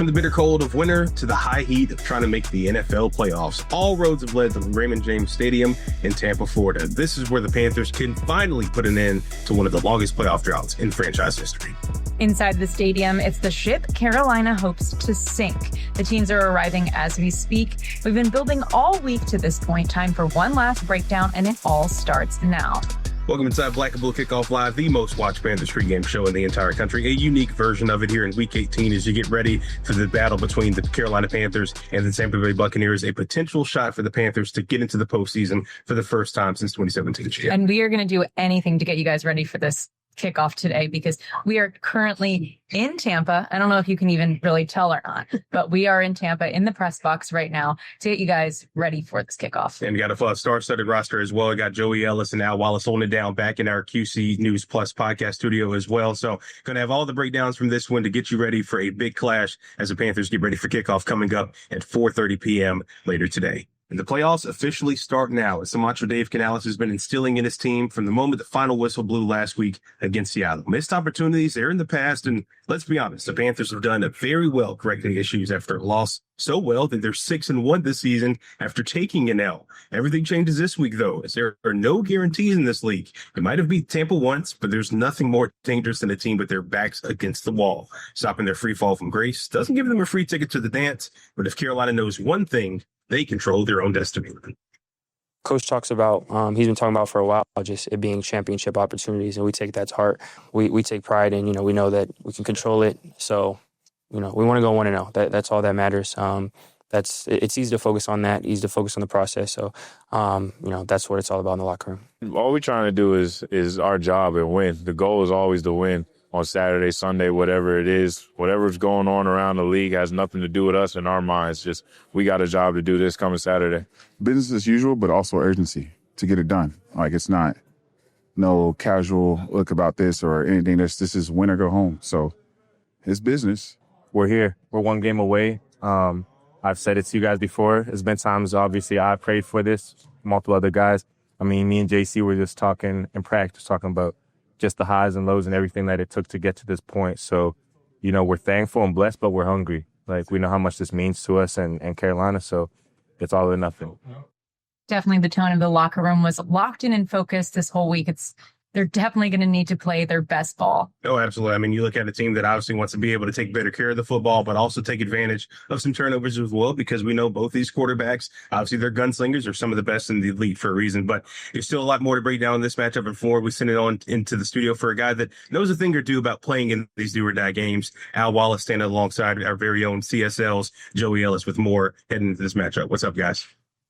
From the bitter cold of winter to the high heat of trying to make the NFL playoffs, all roads have led to Raymond James Stadium in Tampa, Florida. This is where the Panthers can finally put an end to one of the longest playoff droughts in franchise history. Inside the stadium, it's the ship Carolina hopes to sink. The teams are arriving as we speak. We've been building all week to this point. Time for one last breakdown, and it all starts now. Welcome inside Bbkl Kickoff Live, the most watched Panthers pregame show in the entire country. A unique version of it here in Week 18 as you get ready for the battle between the Carolina Panthers and the Tampa Bay Buccaneers. A potential shot for the Panthers to get into the postseason for the first time since 2017. And we are going to do anything to get you guys ready for this kickoff today because we are currently in Tampa. I don't know if you can even really tell or not, but we are in Tampa in the press box right now to get you guys ready for this kickoff. And we got a star-studded roster as well. We got Joey Ellis and Al Wallace holding it down back in our QC News Plus podcast studio as well. So going to have all the breakdowns from this one to get you ready for a big clash as the Panthers get ready for kickoff coming up at 4:30 p.m. later today. And the playoffs officially start now as Sumatra Dave Canales has been instilling in his team from the moment the final whistle blew last week against Seattle. Missed opportunities there in the past, and let's be honest, the Panthers have done very well correcting issues after a loss so well that they're 6-1 this season after taking an L. Everything changes this week, though, as there are no guarantees in this league. They might have beat Tampa once, but there's nothing more dangerous than a team with their backs against the wall. Stopping their free fall from grace doesn't give them a free ticket to the dance, but if Carolina knows one thing, they control their own destiny. Coach talks about, he's been talking about for a while, just it being championship opportunities, and we take that to heart. We take pride in, we know that we can control it. So, we want to go 1-0. That's all that matters. It's easy to focus on that, easy to focus on the process. So, that's what it's all about in the locker room. All we're trying to do is our job and win. The goal is always to win. On Saturday, Sunday, whatever it is, whatever's going on around the league has nothing to do with us in our minds. Just we got a job to do this coming Saturday. Business as usual, but also urgency to get it done. Like it's not no casual look about this or anything. This is win or go home. So it's business. We're here. We're one game away. I've said it to you guys before. It's been times, obviously, I prayed for this, multiple other guys. I mean, me and JC were just talking in practice, talking about just the highs and lows and everything that it took to get to this point. So, we're thankful and blessed, but we're hungry. Like, we know how much this means to us and Carolina, so it's all or nothing. Definitely the tone of the locker room was locked in and focused this whole week. They're definitely going to need to play their best ball. Oh, absolutely. I mean, you look at a team that obviously wants to be able to take better care of the football, but also take advantage of some turnovers as well, because we know both these quarterbacks, obviously their gunslingers are some of the best in the league for a reason, but there's still a lot more to break down in this matchup. Before we send it on into the studio for a guy that knows a thing or two about playing in these do or die games, Al Wallace standing alongside our very own CSL's Joey Ellis with more heading into this matchup. What's up, guys?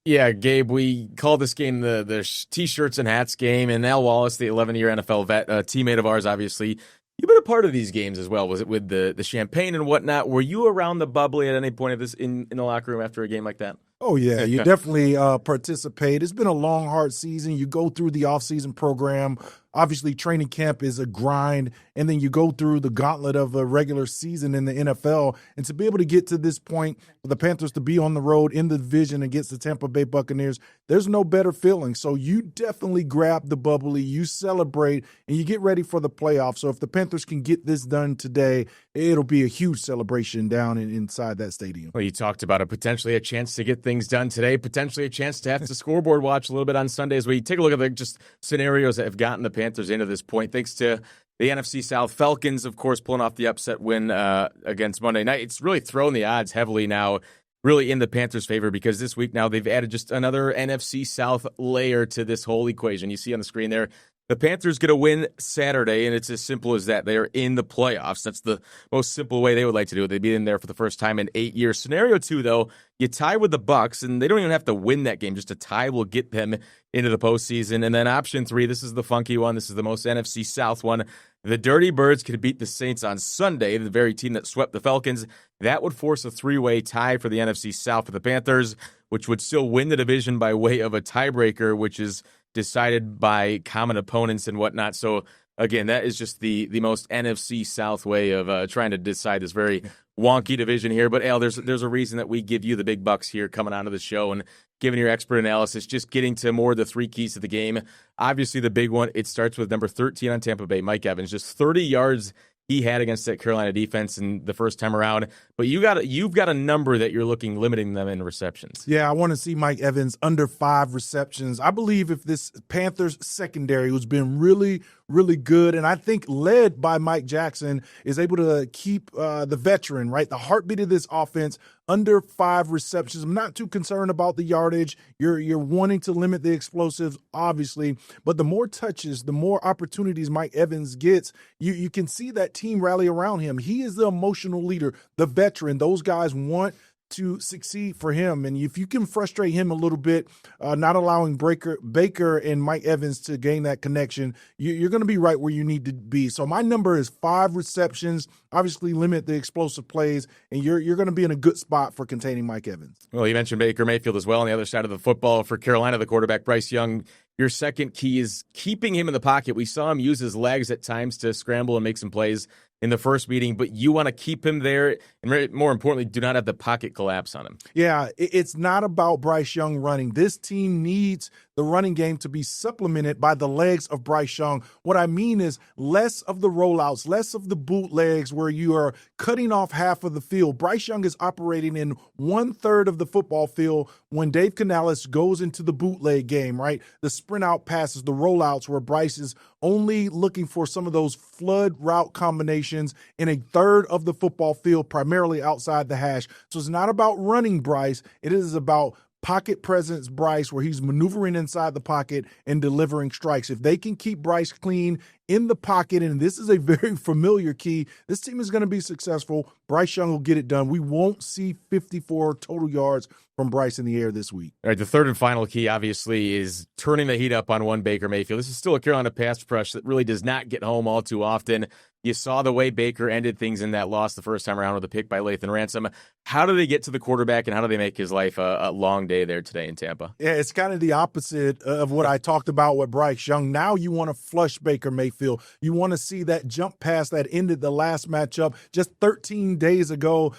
Yeah, Gabe, we call this game the T-shirts and hats game, and Al Wallace, the 11-year NFL vet, teammate of ours, obviously. You've been a part of these games as well. Was it with the champagne and whatnot? Were you around the bubbly at any point of this in the locker room after a game like that? Oh, yeah. You definitely participate. It's been a long, hard season. You go through the off-season program. Obviously, training camp is a grind, and then you go through the gauntlet of a regular season in the NFL. And to be able to get to this point, for the Panthers to be on the road in the division against the Tampa Bay Buccaneers, there's no better feeling. So you definitely grab the bubbly, you celebrate, and you get ready for the playoffs. So if the Panthers can get this done today, it'll be a huge celebration down inside that stadium. Well, you talked about potentially a chance to get things done today, potentially a chance to have to scoreboard watch a little bit on Sundays. We take a look at the just scenarios that have gotten the Panthers into this point, thanks to the NFC South Falcons, of course, pulling off the upset win against Monday night. It's really thrown the odds heavily now, really in the Panthers' favor, because this week now they've added just another NFC South layer to this whole equation. You see on the screen there, the Panthers get a win Saturday, and it's as simple as that. They are in the playoffs. That's the most simple way they would like to do it. They'd be in there for the first time in 8 years. Scenario 2, though, you tie with the Bucs, and they don't even have to win that game. Just a tie will get them into the postseason. And then option 3, this is the funky one. This is the most NFC South one. The Dirty Birds could beat the Saints on Sunday, the very team that swept the Falcons. That would force a 3-way tie for the NFC South for the Panthers, which would still win the division by way of a tiebreaker, which is decided by common opponents and whatnot. So, again, that is just the most NFC South way of trying to decide this very wonky division here. But, Al, there's a reason that we give you the big bucks here coming onto the show and giving your expert analysis, just getting to more of the 3 keys to the game. Obviously, the big one, it starts with number 13 on Tampa Bay, Mike Evans, just 30 yards he had against that Carolina defense in the first time around. But you've got a number that you're limiting them in receptions. Yeah, I want to see Mike Evans under 5 receptions. I believe if this Panthers secondary, who's been really, really good, and I think led by Mike Jackson, is able to keep the veteran, right, the heartbeat of this offense, under 5 receptions. I'm not too concerned about the yardage. You're wanting to limit the explosives, obviously, but the more touches, the more opportunities Mike Evans gets, you can see that team rally around him. He is the emotional leader, the veteran. Those guys want to succeed for him. And if you can frustrate him a little bit, not allowing Baker and Mike Evans to gain that connection, you're going to be right where you need to be. So my number is 5 receptions, obviously limit the explosive plays, and you're going to be in a good spot for containing Mike Evans. Well, you mentioned Baker Mayfield as well on the other side of the football. For Carolina, the quarterback, Bryce Young, your second key is keeping him in the pocket. We saw him use his legs at times to scramble and make some plays in the first meeting, but you want to keep him there, and more importantly, do not have the pocket collapse on him. Yeah, it's not about Bryce Young running. This team needs the running game to be supplemented by the legs of Bryce Young. What I mean is less of the rollouts, less of the bootlegs where you are cutting off half of the field. Bryce Young is operating in 1/3 of the football field when Dave Canales goes into the bootleg game, right? The sprint out passes, the rollouts where Bryce is only looking for some of those flood route combinations in 1/3 of the football field, primarily outside the hash. So it's not about running Bryce. It is about pocket presence Bryce, where he's maneuvering inside the pocket and delivering strikes. If they can keep Bryce clean in the pocket, and this is a very familiar key, this team is going to be successful. Bryce Young will get it done. We won't see 54 total yards from Bryce in the air this week. All right, the third and final key, obviously, is turning the heat up on one Baker Mayfield. This is still a Carolina pass rush that really does not get home all too often. You saw the way Baker ended things in that loss the first time around with a pick by Lathan Ransom. How do they get to the quarterback, and how do they make his life a long day there today in Tampa? Yeah, it's kind of the opposite of what I talked about with Bryce Young. Now you want to flush Baker Mayfield. You want to see that jump pass that ended the last matchup just 13 days ago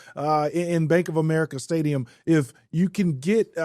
in Bank of America Stadium. If you can get,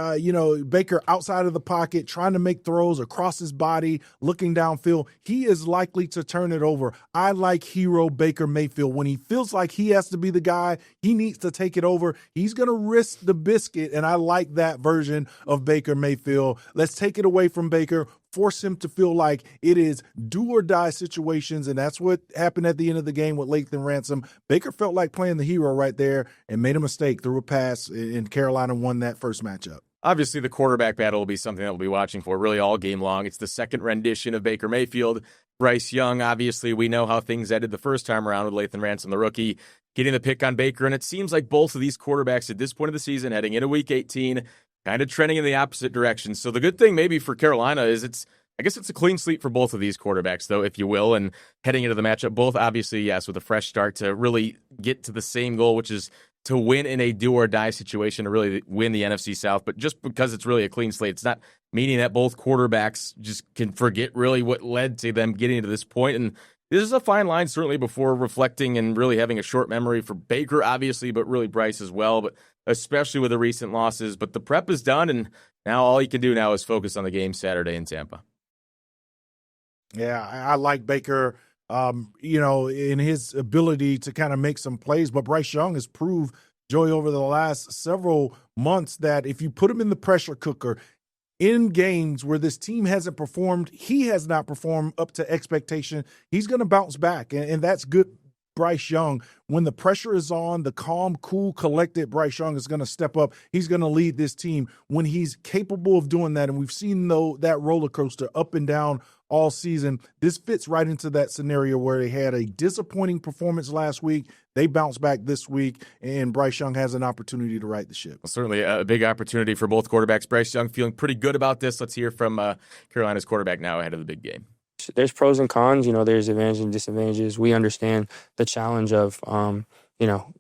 Baker outside of the pocket, trying to make throws across his body, looking downfield, he is likely to turn it over. I like hero Baker Mayfield. When he feels like he has to be the guy, he needs to take it over. He's going to risk the biscuit, and I like that version of Baker Mayfield. Let's take it away from Baker, force him to feel like it is do or die situations, and that's what happened at the end of the game with Lathan Ransom. Baker felt like playing the hero right there and made a mistake, threw a pass, and Carolina won that first matchup. Obviously, the quarterback battle will be something that we'll be watching for really all game long. It's the second rendition of Baker Mayfield. Bryce Young, obviously, we know how things ended the first time around with Lathan Ransom, the rookie, getting the pick on Baker. And it seems like both of these quarterbacks at this point of the season, heading into Week 18, kind of trending in the opposite direction. So the good thing maybe for Carolina is I guess it's a clean slate for both of these quarterbacks, though, if you will. And heading into the matchup, both obviously, yes, with a fresh start to really get to the same goal, which is to win in a do-or-die situation, to really win the NFC South. But just because it's really a clean slate, it's not meaning that both quarterbacks just can forget really what led to them getting to this point. And this is a fine line, certainly, before reflecting and really having a short memory for Baker, obviously, but really Bryce as well, but especially with the recent losses. But the prep is done, and now all you can do now is focus on the game Saturday in Tampa. Yeah, I like Baker, in his ability to kind of make some plays. But Bryce Young has proved, Joey, over the last several months that if you put him in the pressure cooker in games where this team hasn't performed, he has not performed up to expectation, he's going to bounce back. And that's good. Bryce Young, when the pressure is on, the calm, cool, collected Bryce Young is going to step up. He's going to lead this team when he's capable of doing that. And we've seen that roller coaster up and down all season. This fits right into that scenario where they had a disappointing performance last week. They bounce back this week, and Bryce Young has an opportunity to right the ship. Well, certainly a big opportunity for both quarterbacks. Bryce Young feeling pretty good about this. Let's hear from Carolina's quarterback now ahead of the big game. There's pros and cons, there's advantages and disadvantages. We understand the challenge of,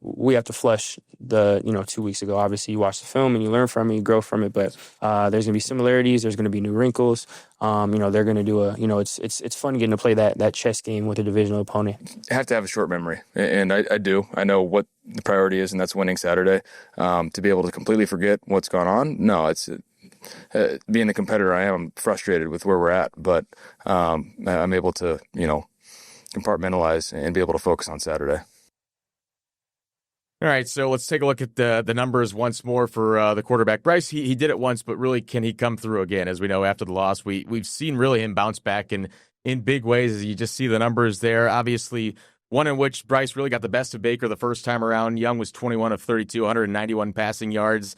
we have to flush 2 weeks ago. Obviously, you watch the film and you learn from it, you grow from it, but there's going to be similarities, there's going to be new wrinkles. They're going to do it's fun getting to play that chess game with a divisional opponent. I have to have a short memory, and I do. I know what the priority is, and that's winning Saturday. To be able to completely forget what's gone on, no, it's being the competitor I am, I'm frustrated with where we're at, but I'm able to, compartmentalize and be able to focus on Saturday. All right, so let's take a look at the numbers once more for the quarterback. Bryce, he did it once, but really, can he come through again? As we know, after the loss, we've seen really him bounce back in big ways. As you just see the numbers there. Obviously, one in which Bryce really got the best of Baker the first time around. Young was 21 of 32, 191 passing yards,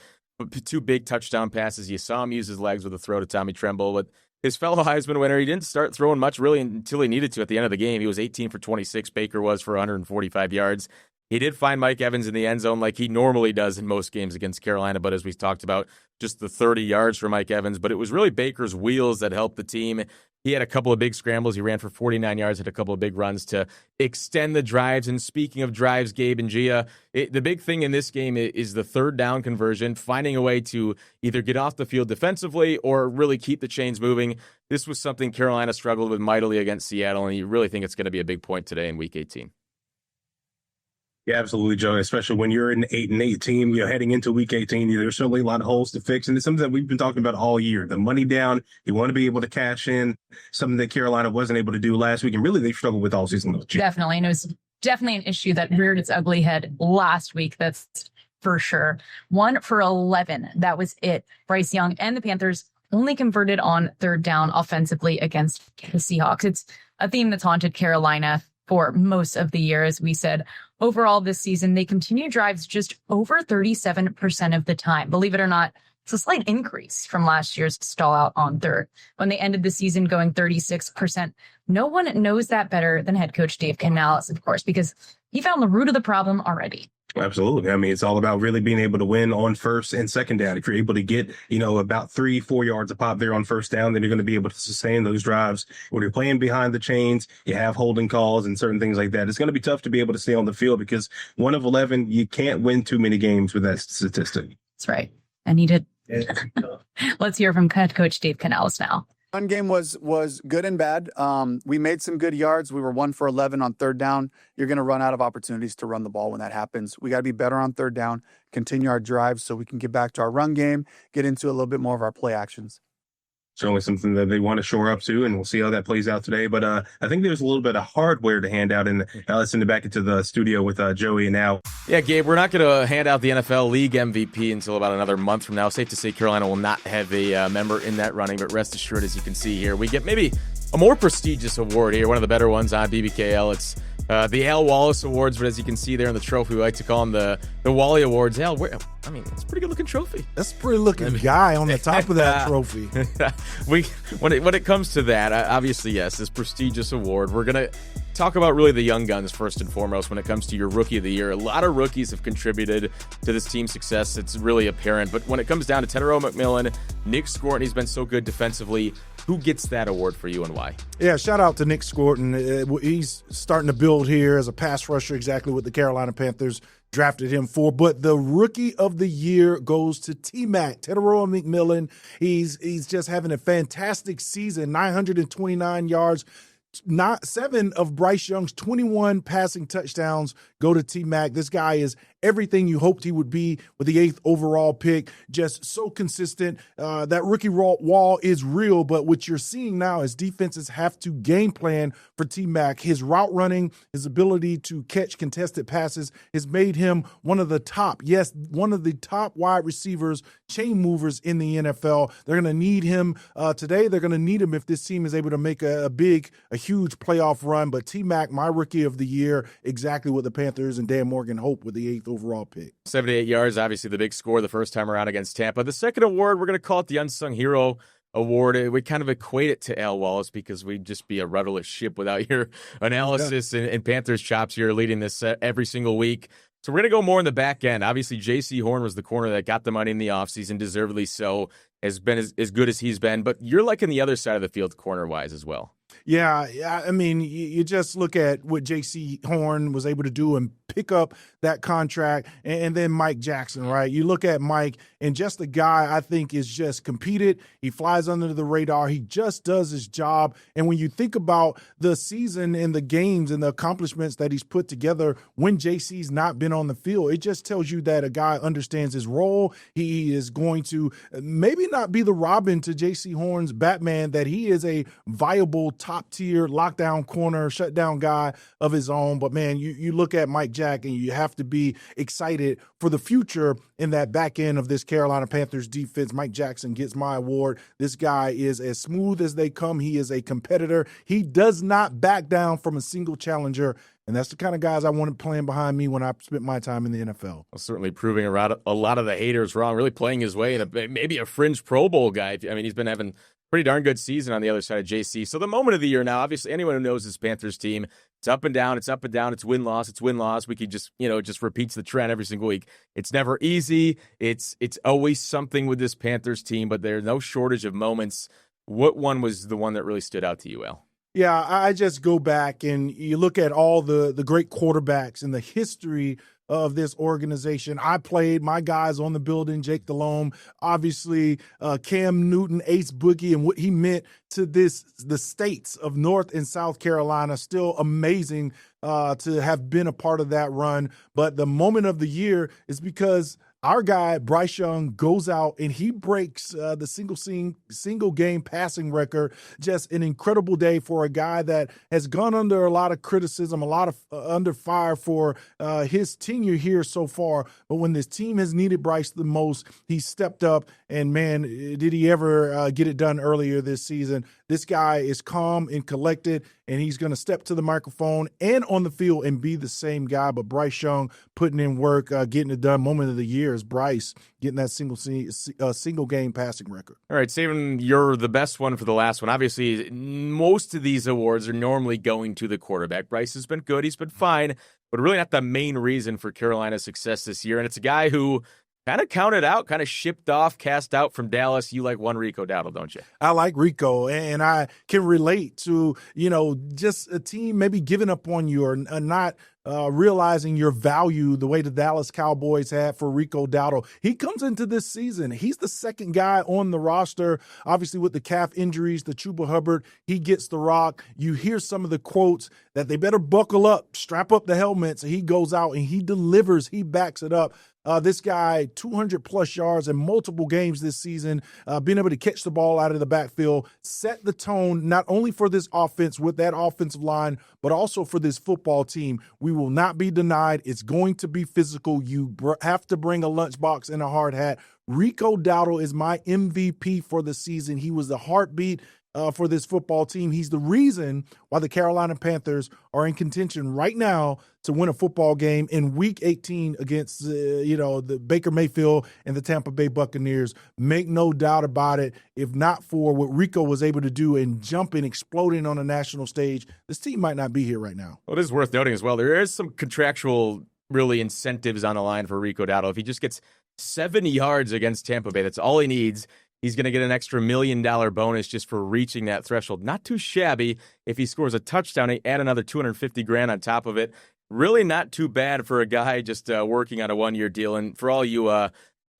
2 big touchdown passes. You saw him use his legs with a throw to Tommy Tremble. But his fellow Heisman winner, he didn't start throwing much really until he needed to at the end of the game. He was 18 for 26. Baker was for 145 yards. He did find Mike Evans in the end zone like he normally does in most games against Carolina, but as we talked about, just the 30 yards for Mike Evans. But it was really Baker's wheels that helped the team. He had a couple of big scrambles. He ran for 49 yards, had a couple of big runs to extend the drives. And speaking of drives, Gabe and Gia, the big thing in this game is the third down conversion, finding a way to either get off the field defensively or really keep the chains moving. This was something Carolina struggled with mightily against Seattle, and you really think it's going to be a big point today in Week 18. Yeah, absolutely, Joe. Especially when you're an 8-8 team, you're heading into Week 18. There's certainly a lot of holes to fix, and it's something that we've been talking about all year. The money down, you want to be able to cash in, something that Carolina wasn't able to do last week, and really they struggled with all season long. Definitely, and it was definitely an issue that reared its ugly head last week. That's for sure. 1 for 11. That was it. Bryce Young and the Panthers only converted on third down offensively against the Seahawks. It's a theme that's haunted Carolina for most of the year. As we said, overall this season, they continue drives just over 37% of the time. Believe it or not, it's a slight increase from last year's stall out on third, when they ended the season going 36%. No one knows that better than head coach Dave Canales, of course, because he found the root of the problem already. Absolutely. I mean, it's all about really being able to win on first and second down. If you're able to get, about 3-4 yards a pop there on first down, then you're going to be able to sustain those drives. When you're playing behind the chains, you have holding calls and certain things like that. It's going to be tough to be able to stay on the field because 1 of 11, you can't win too many games with that statistic. That's right. And he did. Let's hear from head coach Dave Canales now. Run game was good and bad. We made some good yards. We were 1 for 11 on third down. You're going to run out of opportunities to run the ball when that happens. We got to be better on third down, continue our drives so we can get back to our run game, get into a little bit more of our play actions. Certainly something that they want to shore up to, and we'll see how that plays out today. But I think there's a little bit of hardware to hand out, and let's send it back into the studio with Joey and Al. Yeah, Gabe, we're not going to hand out the NFL League MVP until about another month from now. Safe to say Carolina will not have a member in that running, but rest assured, as you can see here, we get maybe a more prestigious award here, one of the better ones on Bbkl. It's the Al Wallace Awards, but as you can see there in the trophy, we like to call them the Wally Awards. Al, it's a pretty good-looking trophy. That's a pretty looking guy on the top of that trophy. When it comes to that, obviously, yes, this prestigious award, we're going to talk about really the young guns first and foremost when it comes to your Rookie of the Year. A lot of rookies have contributed to this team's success. It's really apparent. But when it comes down to Tetairoa McMillan, Nick Scorton, he's been so good defensively. Who gets that award for you and why? Yeah, shout out to Nick Scorton. He's starting to build here as a pass rusher, exactly what the Carolina Panthers drafted him for. But the Rookie of the Year goes to T-Mac, Tetairoa McMillan. He's just having a fantastic season, 929 yards. 7 of Bryce Young's 21 passing touchdowns go to T-Mac. This guy is everything you hoped he would be with the 8th overall pick. Just so consistent. That rookie wall is real, but what you're seeing now is defenses have to game plan for T-Mac. His route running, his ability to catch contested passes has made him one of the top wide receivers, chain movers in the NFL. They're going to need him today. They're going to need him if this team is able to make a huge playoff run. But T-Mac, my Rookie of the Year, exactly what the Panthers and Dan Morgan hope with the 8th overall pick. 78 yards, obviously the big score the first time around against Tampa. The second award, we're going to call it the Unsung Hero Award. We kind of equate it to Al Wallace because we'd just be a rudderless ship without your analysis and Panthers chops here leading this every single week. So we're going to go more in the back end. Obviously, J.C. Horn was the corner that got the money in the offseason, deservedly so, has been as good as he's been. But you're liking the other side of the field corner-wise as well. Yeah. I mean, you just look at what J.C. Horn was able to do and pick up that contract, and then Mike Jackson, right? You look at Mike, and just the guy I think is just competed. He flies under the radar. He just does his job. And when you think about the season and the games and the accomplishments that he's put together when JC's not been on the field, it just tells you that a guy understands his role. He is going to maybe not be the Robin to J.C. Horn's Batman, that he is a viable top-tier lockdown corner, shutdown guy of his own. But, man, you look at Mike Jack, and you have to be excited for the future in that back end of this Carolina Panthers defense. Mike Jackson gets my award. This guy is as smooth as they come. He is a competitor. He does not back down from a single challenger. And that's the kind of guys I wanted playing behind me when I spent my time in the NFL. Well, certainly proving a lot of the haters wrong, really playing his way into maybe a fringe Pro Bowl guy. I mean, he's been having pretty darn good season on the other side of JC. So the moment of the year now, obviously anyone who knows this Panthers team, it's up and down, it's up and down, it's win-loss, it's win-loss. We could just repeats the trend every single week. It's never easy. It's always something with this Panthers team, but there's no shortage of moments. What one was the one that really stood out to you, Al? Yeah, I just go back and you look at all the great quarterbacks in the history of this organization. I played my guys on the building, Jake Delhomme, obviously Cam Newton, Ace Boogie, and what he meant to the states of North and South Carolina. Still amazing to have been a part of that run. But the moment of the year is because our guy, Bryce Young, goes out and he breaks the single game passing record. Just an incredible day for a guy that has gone under a lot of criticism, a lot of under fire for his tenure here so far. But when this team has needed Bryce the most, he stepped up. And, man, did he ever get it done earlier this season. This guy is calm and collected, and he's going to step to the microphone and on the field and be the same guy. But Bryce Young putting in work, getting it done. Moment of the year is Bryce getting that single game passing record. All right, saving you're the best one for the last one. Obviously, most of these awards are normally going to the quarterback. Bryce has been good. He's been fine, but really not the main reason for Carolina's success this year. And it's a guy who kind of counted out, kind of shipped off, cast out from Dallas. You like one Rico Dowdle, don't you? I like Rico, and I can relate to, just a team maybe giving up on you or not realizing your value the way the Dallas Cowboys had for Rico Dowdle. He comes into this season. He's the second guy on the roster, obviously with the calf injuries, the Chuba Hubbard. He gets the rock. You hear some of the quotes that they better buckle up, strap up the helmets. He goes out and he delivers. He backs it up. This guy, 200-plus yards in multiple games this season, being able to catch the ball out of the backfield, set the tone not only for this offense with that offensive line, but also for this football team. We will not be denied. It's going to be physical. You have to bring a lunchbox and a hard hat. Rico Dowdle is my MVP for the season. He was the heartbeat for this football team. He's the reason why the Carolina Panthers are in contention right now to win a football game in Week 18 against, the Baker Mayfield and the Tampa Bay Buccaneers. Make no doubt about it. If not for what Rico was able to do and jumping, exploding on a national stage, this team might not be here right now. Well, it is worth noting as well, there is some contractual really incentives on the line for Rico Dowdle. If he just gets 70 yards against Tampa Bay, that's all he needs. He's going to get an extra $1 million bonus just for reaching that threshold. Not too shabby. If he scores a touchdown, he add another $250,000 on top of it. Really not too bad for a guy just working on a one-year deal. And for all you,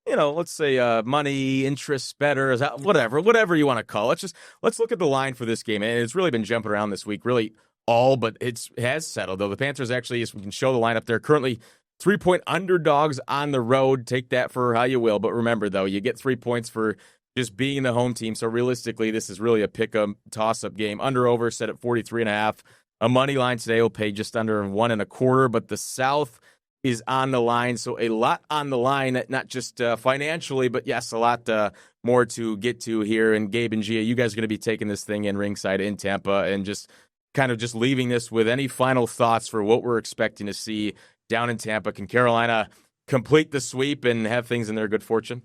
let's say money, interest, better, whatever you want to call it. Let's look at the line for this game. And it's really been jumping around this week, really all, but it has settled, though. The Panthers actually, as we can show the lineup there, currently 3-point underdogs on the road. Take that for how you will. But remember, though, you get 3 points for just being the home team. So realistically, this is really a pick-em, toss-up game. Under-over set at 43.5. A money line today will pay just under 1.25, but the South is on the line. So a lot on the line, not just financially, but yes, a lot more to get to here. And Gabe and Gia, you guys are going to be taking this thing in ringside in Tampa and just leaving this with any final thoughts for what we're expecting to see down in Tampa. Can Carolina complete the sweep and have things in their good fortune?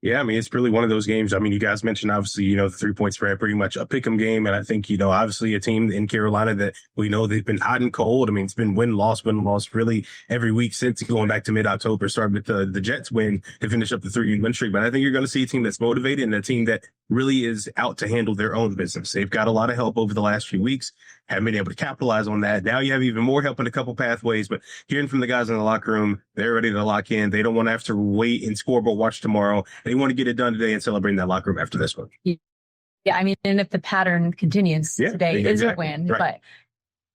Yeah, I mean, it's really one of those games. I mean, you guys mentioned, obviously, the 3-point spread, pretty much a pick 'em game. And I think, obviously a team in Carolina that we know they've been hot and cold. I mean, it's been win-loss really every week since going back to mid-October, starting with the Jets win to finish up the 3-win streak. But I think you're going to see a team that's motivated and a team that really is out to handle their own business. They've got a lot of help over the last few weeks, haven't been able to capitalize on that. Now you have even more help in a couple pathways, but hearing from the guys in the locker room, they're ready to lock in. They don't want to have to wait and scoreboard watch tomorrow. They want to get it done today and celebrate in that locker room after this one. Yeah, I mean, and if the pattern continues, today is a win, right.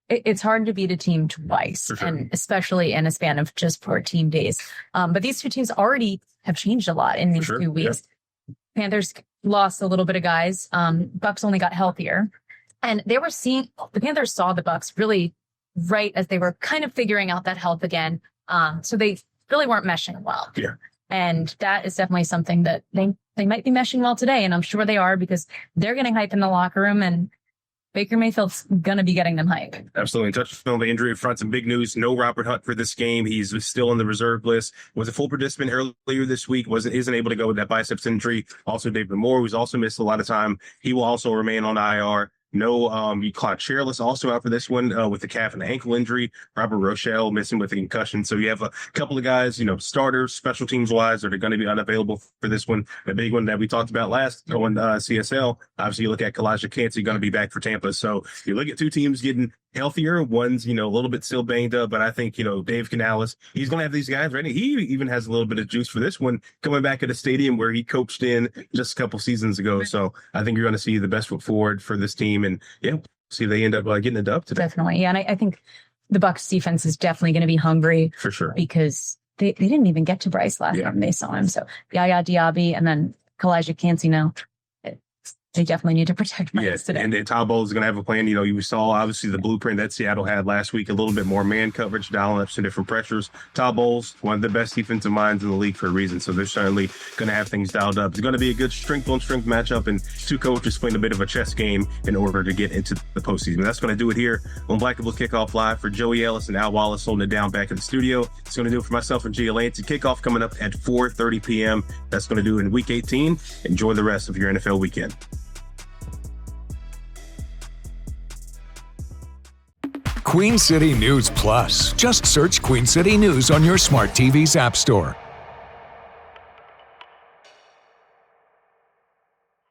But it's hard to beat a team twice, For sure. and especially in a span of just 14 days. But these two teams already have changed a lot in these 2 weeks. Panthers lost a little bit of guys. Bucs only got healthier. And they were seeing, the Panthers saw the Bucs really right as they were kind of figuring out that health again. So they really weren't meshing well. Yeah. And that is definitely something that they might be meshing well today. And I'm sure they are, because they're getting hype in the locker room, and Baker Mayfield's going to be getting them hype. Absolutely. Touching on the injury front, some big news. No Robert Hunt for this game. He's still on the reserve list. Was a full participant earlier this week. Isn't able to go with that biceps injury. Also, David Moore, who's also missed a lot of time. He will also remain on IR. No, Claude Chairless also out for this one with the calf and the ankle injury. Robert Rochelle missing with a concussion. So you have a couple of guys, starters, special teams wise, that are going to be unavailable for this one. The big one that we talked about last on CSL. Obviously, you look at Kalijah Kancey going to be back for Tampa. So you look at two teams getting healthier. One's, a little bit still banged up, but I think, Dave Canales, he's going to have these guys ready. He even has a little bit of juice for this one, coming back at a stadium where he coached in just a couple seasons ago. So I think you're going to see the best foot forward for this team, and see if they end up getting it up today. Definitely. Yeah. And I think the Bucs defense is definitely going to be hungry for sure, because they didn't even get to Bryce last time they saw him. So Yaya Diaby and then Kalijah Kancey now. They definitely need to protect Bryce today. And Todd Bowles is going to have a plan. You saw obviously the blueprint that Seattle had last week, a little bit more man coverage, dialing up some different pressures. Todd Bowles, one of the best defensive minds in the league for a reason. So they're certainly going to have things dialed up. It's going to be a good strength-on-strength matchup, and two coaches playing a bit of a chess game in order to get into the postseason. That's going to do it here on Bbkl Kickoff Live. For Joey Ellis and Al Wallace holding it down back in the studio. It's going to do it for myself and Gia Lancey. Kickoff coming up at 4:30 p.m. That's going to do it in Week 18. Enjoy the rest of your NFL weekend. Queen City News Plus. Just search Queen City News on your smart TV's app store.